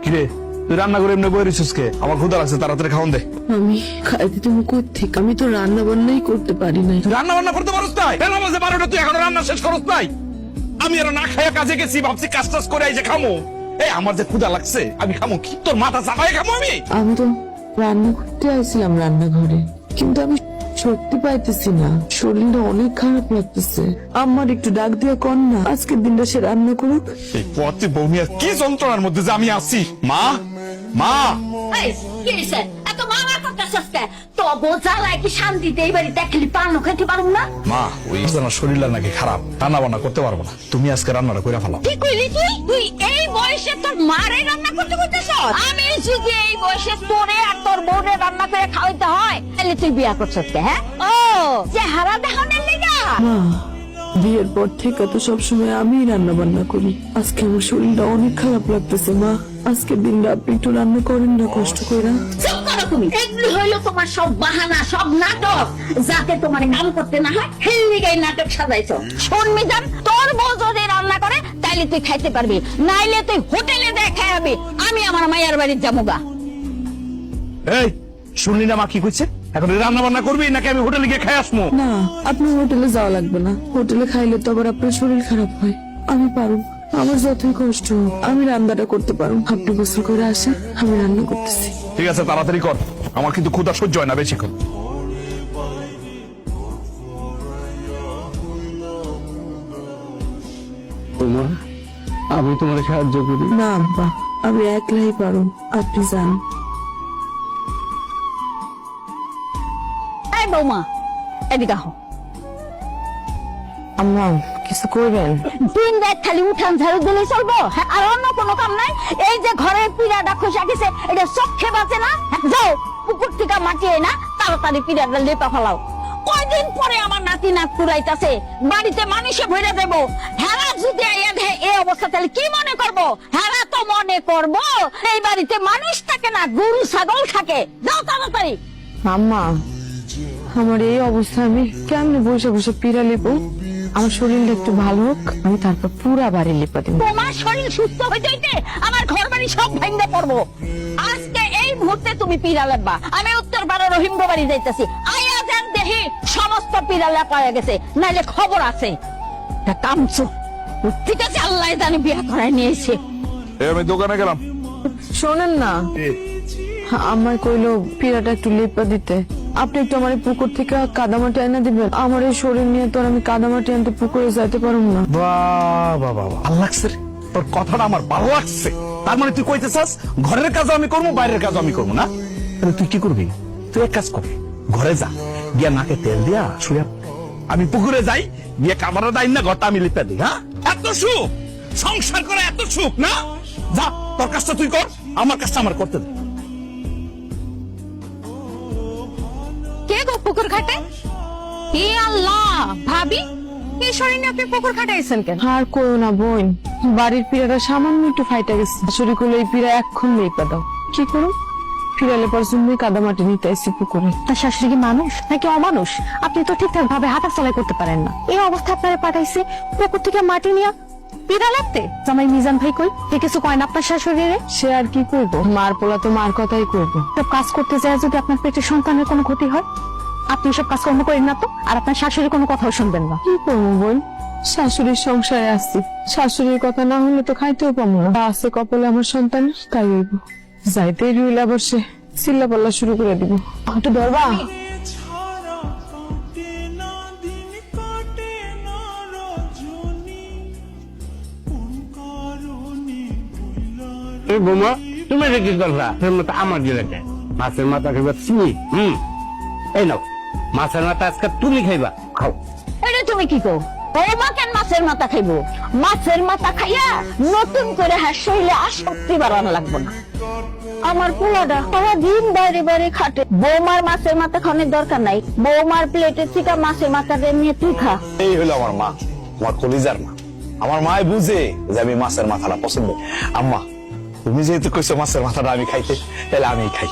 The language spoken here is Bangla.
কিরে তুই রান্না করে এমনি বই রেছিস কে? আমার ক্ষুধা লাগছে, তাড়াতাড়ি খাওয়ান দে। আমি খাইতে তুমি কোত্থেকে? আমি তো রান্না বান্নাই করতে পারি নাই। তুই রান্না বান্না করতে পারস নাই? কেন বলছে 12টা তুই এখনো রান্না শেষ করস নাই? আমি আর না খাইয়া কাজে গেছি, ভাবছি কাজ টাজ করে এই যে খামো। এই আমার যে ক্ষুধা লাগছে আমি খামো কি? তোর মাথা চাপায় খামো আমি? আমি তো রান্না করতে আসছিলাম রান্নাঘরে, কিন্তু আমি শক্তি পাইতেছি না, শরীরটা অনেক খারাপ লাগতেছে। আমার একটু ডাক দিয়ে কর না, আজকের দিনটা সে রান্না করুক। এই পথে বৌমিয়া কি যন্ত্রণার মধ্যে যে আমি আছি। মা মা এই, কি হইছে? এত মামা করতেছস কে? তো বোঝালাই কি শান্তিতে এই বাড়িতে খেলি পান খাইতে পারুম না? মা ওই আমার শরীরটা নাকি খারাপ, রান্না বান্না করতে পারবো না। তুমি আজকে রান্নাটা করে ফেলাও। কি কইলি তুই? তুই এই বয়সে তোর মারে রান্না করতে করতেছস? আমি যদি এই বয়সে তোরে আর তোর বউরে রান্না করে খাওয়াইতে হয়, তাহলে তুই বিয়া করছস কে? হ্যাঁ, ও চেহারা দেখানোর লিগা? মা, বিয়ের পর থেকে তো সবসময় আমিই রান্না বান্না করি। আজকে আমার শরীরটা অনেক খারাপ লাগতেছে মা। আজকের দিনটা আপনি একটু রান্না করেন না কষ্ট করে। চুপ করো তুমি। এগুলো হইলো তোমার সব বাহানা, সব নাটক, যাতে তোমার কাম করতে না হয়। হেললিগাই নাটক সাজাইছো। শোন মিজান, তোর বউ যদি রান্না করে তাইলে তুই খাইতে পারবি, নাইলে তুই হোটেলে দিয়ে খাইবি। আমি আমার মায়ের বাড়ির যাবো গা। এই শুনলি না মা কি কইছে? এখন রান্না বান্না করবি নাকি আমি হোটেলে গিয়ে খাই আসবো? না, আপনার হোটেলে যাওয়া লাগবে না। হোটেলে খাইলে তো আবার আপনার শরীর খারাপ হয়। আমি পারব, আমার যতই কষ্ট হোক আমি রান্নাটা করতে পারব। আপনি গোসল করে আসেন, আমি রান্না করতেছি। ঠিক আছে তাড়াতাড়ি কর, আমার কিন্তু ক্ষুধা সহ্য হয় না বেশিক্ষণ। আমি তোমার সাহায্য করি। না আব্বা, আমি একলাই পারব, আপনি যান। এই বৌমা, এদিকে আহ। আম্মা কিছু করবেন? দিন রাত খালি উঠান ঝাড়ু দিলেই চলবো? হ্যাঁ, আর অন্য কোনো কাম নাই? এই যে ঘরের পিড়াটা খসা গেছে, এটা চোখে বাঁচে না? যাও পুকুর থেকে মাটিয়ে না তাড়াতাড়ি পিড়াটা লেপা ফেলাও। কয়দিন পরে আমার নাতি নাত পুরাইতাছে, বাড়িতে মানুষে ভরে দেবো। হেরা যদি এই অবস্থা, তাহলে কি মনে করবো? হেরা তো মনে করবো এই বাড়িতে মানুষ থাকে না, গরু ছাগল থাকে। যাও তাড়াতাড়ি। আম্মা, আমার এই অবস্থা আমি কেমনে বসে বসে পিড়া লেপো? আমার শরীরটা একটু ভালো হোক, আমি তারপর পুরা বাড়ি লেপা দেবো। তোমার শরীর সুস্থ হয়ে যাইতে আমার ঘর বাড়ি সব ভেঙে পড়বো। আজকে এই মুহূর্তে তুমি পিড়া লেপবা। আমি উত্তর পাড়া রহিমগো বাড়ি যাইতেছি। আয়া যান দেখি সমস্ত পিড়া লেপা হয়ে গেছে, নাইলে খবর আছে। কামছো ঠিক আছে, আল্লাহ জানি বিয়ে করায় নিয়েছে। আমি দোকানে গেলাম। শোনেন না, আমার কইলো পিড়াটা একটু লেপা দিতে। আপনি একটু আমার এই পুকুর থেকে কাদামাটি এনে দিবেন? আমার এই শরীর নিয়ে তো আর আমি কাদামাটি আনতে পুকুরে যাইতে পারুম না। বাহ বাহ বাহ, ভালো লাগছে রে তোর কথাটা, আমার ভালো লাগছে। তার মানে তুই কইতেছাস ঘরের কাজও আমি করবো, বাইরের কাজও আমি করবো না? তাহলে তুই কি করবি? তুই এক কাজ কর, ঘরে যা, গিয়া নাকে তেল দিয়া শুয়ে আমি পুকুরে যাই, গিয়ে কামারা দাই না, ঘরটা আমি লিপে দিই। হ্যাঁ, এত সুখ সংসার করে, এত সুখ না? যা তোর কাজটা তুই কর, আমার কাজটা আমার করতে দে। কে গো পুকুর ঘাটে? হে আল্লাহ, ভাবি এই শরীর নিয়ে আপনি পুকুর ঘাটাইছেন কেন? আর কইও না বোন, বাড়ির পিড়াটা সামান্য একটু ফাইটা গেছে। শাশুড়ি কইলো এই পিড়া এখন লেপা দাও। কি করুন, পিড়া লেপার জন্যই কাদামাটি নিতে আসছি পুকুরে। তার শাশুড়ি কি মানুষ নাকি অমানুষ? আপনি তো ঠিকঠাক ভাবে হাঁটা চলাই করতে পারেন না। এই অবস্থা আপনারা পাঠাইছে পুকুর থেকে মাটি নিয়ে পিড়া লাগতে। জামাই মিজান ভাই কই? কিছু কয় না আপনার শাশুড়িরে? সে আর কি করবো, মার পোলা তো মার কথাই করবো। সব কাজ করতে যায় যদি আপনার পেটে সন্তানের কোনো ক্ষতি হয়, আপনি সব কাজকর্ম করেন না তো, আর আপনার শাশুড়ির কোনো কথাও শুনবেন না। কি করবো বোন, শাশুড়ির সংসারে আসছি, শাশুড়ির কথা না হলে তো খাইতেও পাবো না। তা আছে কপালে আমার সন্তান, তাই হইব। যাইতে রইলে আবার সে চিল্লা পাল্লা শুরু করে দিব। একটু ধরবা? এই বোমা, তুমি এটা কি করলা? আমার গেলে মাছের মাথা খাইবা চিনি। এই নাও মাছের মাথা, আজকে তুমি খাইবা, খাও। এটা তুমি কি কো? বৌমা কেন মাছের মাথা খাইবো? মাছের মাথা খাইয়া নতুন করে শরীরে আসক্তি বাড়ানো লাগবে না। আমার পোলাটা সারাদিন বাইরে বাইরে খাটে, বৌমার মাছের মাথা খাওয়ানোর দরকার নাই। বৌমার প্লেটে থেকে মাছের মাথাটা নিয়ে তুই খা। এই হলো আমার মা, আমার কলিজার মা। আমার মায় বুঝে যে আমি মাছের মাথাটা পছন্দ। আম্মা তুমি যেহেতু কইছো মাছের মাথাটা আমি খাইতে, তাহলে আমি খাই।